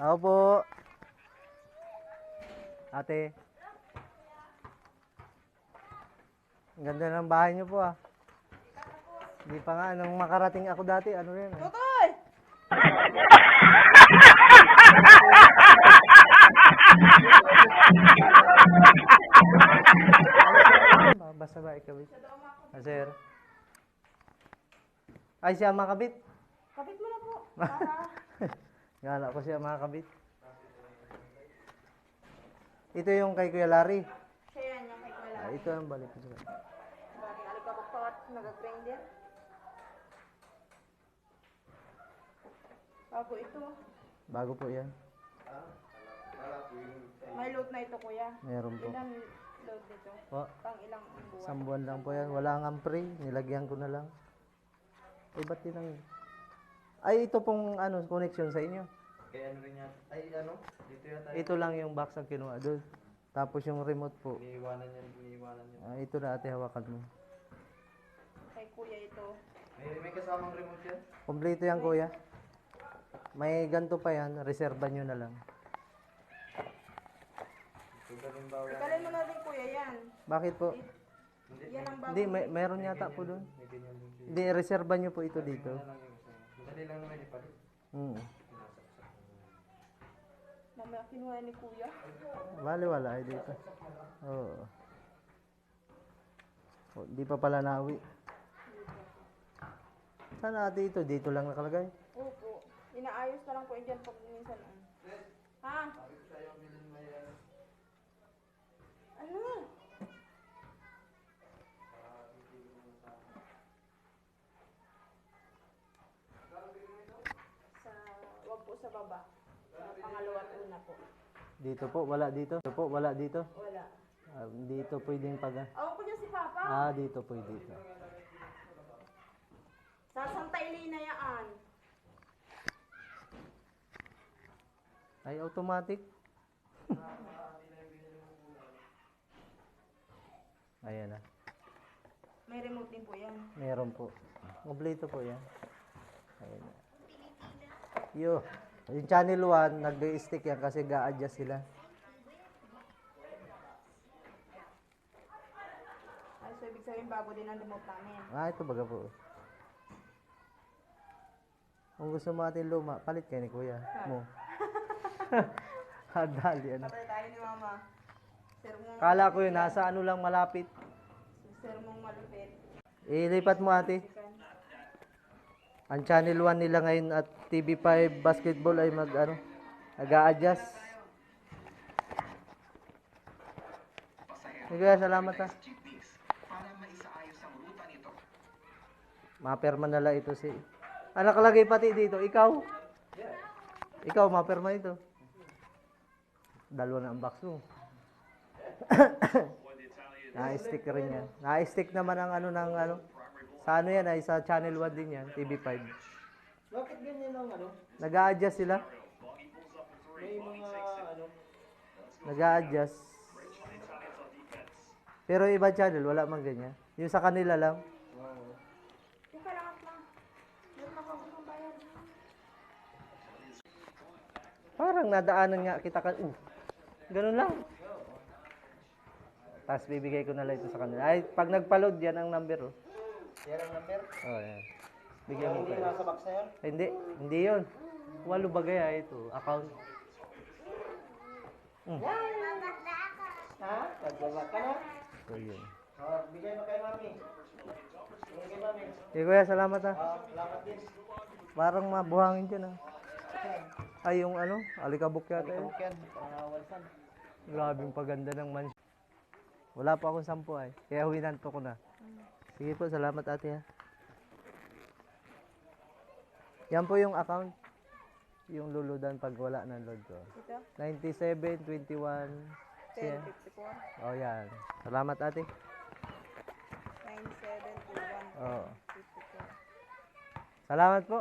Ako po. Ate. Ang ganda ng bahay niyo po ah. Hindi pa nga, nung makarating ako dati, ano rin. Tutoy! Basta ba ikabit? Ah, sir. Ay, siya makabit. Kapit mo na po. Para. Gala ko siya makakabit. Ito yung kay Kuya Larry. Siya yan, yung kay Kuya Ah, Larry. ito ang balik ko siya. Bagay, alikabok pa at nag-grinder. Bago ito. Bago po yan. May load na ito, kuya. Meron po. Ilan load nito? Po, Pang ilang buwan? isang buwan lang po yan. Wala nga pre. Nilagyan ko na lang. Eh, ba't din ang... Ay, ito pong ano, connection sa inyo. Kaya ano rin yan? Ay, ano? Dito yata. Ito lang yung box ang kinuha doon. Tapos yung remote po. Iniiwanan yan. Ah, ito na ate, hawakan mo. Kay kuya ito. May kasamang remote yan? Kompleto yan kuya. May ganito pa yan. Reserva nyo na lang. Ito rin ba yan? Ikalin mo na rin, kuya, yan. Bakit po? Yan ang bago. Hindi, meron yata po doon. May ganyan din siya. Hindi, reserva nyo po ito dito. Yan lang yung isa. Madali lang naman ipalit. Mamaya kinuha ni kuya. Bale, wala ay dito. Oo. Oh, di pa pala nawi. Saan ate ito? Dito lang nakalagay. Opo. Inaayos na lang po yan pag minsan. Ha? Ano? Wag po sa baba. Pangalawa at una po. Dito po, wala dito. Dito po, wala dito. Wala. Ah, dito pwedeng pag... Awan ko dyan si Papa. Ah, dito po, dito. Sa Santa Elena yan. Ay, automatic. Ayan na. May remote din po yan. Meron po. Kompleto po yan. Ayan na. Yo. Yung channel 1, nag-stick yan kasi ga-adjust sila. Ay, so ibig sabihin bago din ang remote namin. Ah, ito baga po. Kung gusto mo atin luma, palit kayo ni kuya mo. Hadali, ano. Patay tayo ni Mama. Sir mong Kala ko yun, nasa ano lang malapit. Sir mong malupit. Ilipat mo ate. Ang channel 1 nila ngayon at TV5 basketball ay nag-a-adjust. Sige, salamat ha. Maperma na lang ito si... Ah, nakalagay pati dito. Ikaw? Ikaw, maperma ito. Dalawa na ang box mo. Na-stick rin yan. Na-stick naman ang sa ano yan ay sa channel 1 din yan, TV5. Bakit ganyan ang ano? Nag-a-adjust sila. May mga ano? Nag-a-adjust. Pero iba channel, wala mang ganyan. Yung sa kanila lang. Yung kailangan lang. Meron ako ng bayan. Parang nadaanan nga kita ka. Ganun lang. Tapos bibigay ko na lang ito sa kanila. Ay, pag nagpa-load yan ang number. Oh. Yan ang number? Oh, yan. Bigyan mo Hindi kayo. nasa box na yan? Ay, hindi yun. Walo bagay ito. Account. Ha? Nagbaba ka na? So, yun. Bigay mo kay mami. Bigay kay mami. Okay, kuya, salamat ha. Salamat din. Parang mabuhangin dyan ha. Ay, yung alikabok yata yun. Bukyan. Pangawalsan. Grabing paganda ng mansion. Wala pa akong 10 ay. Kaya winanto ko na. Sige po, salamat ate ha. Yan po yung account. Yung luludan pag wala ng load ko. Ito? 97, 21. 1054. Oh, yan. Salamat ate. 9721. Oo. 54. Salamat po.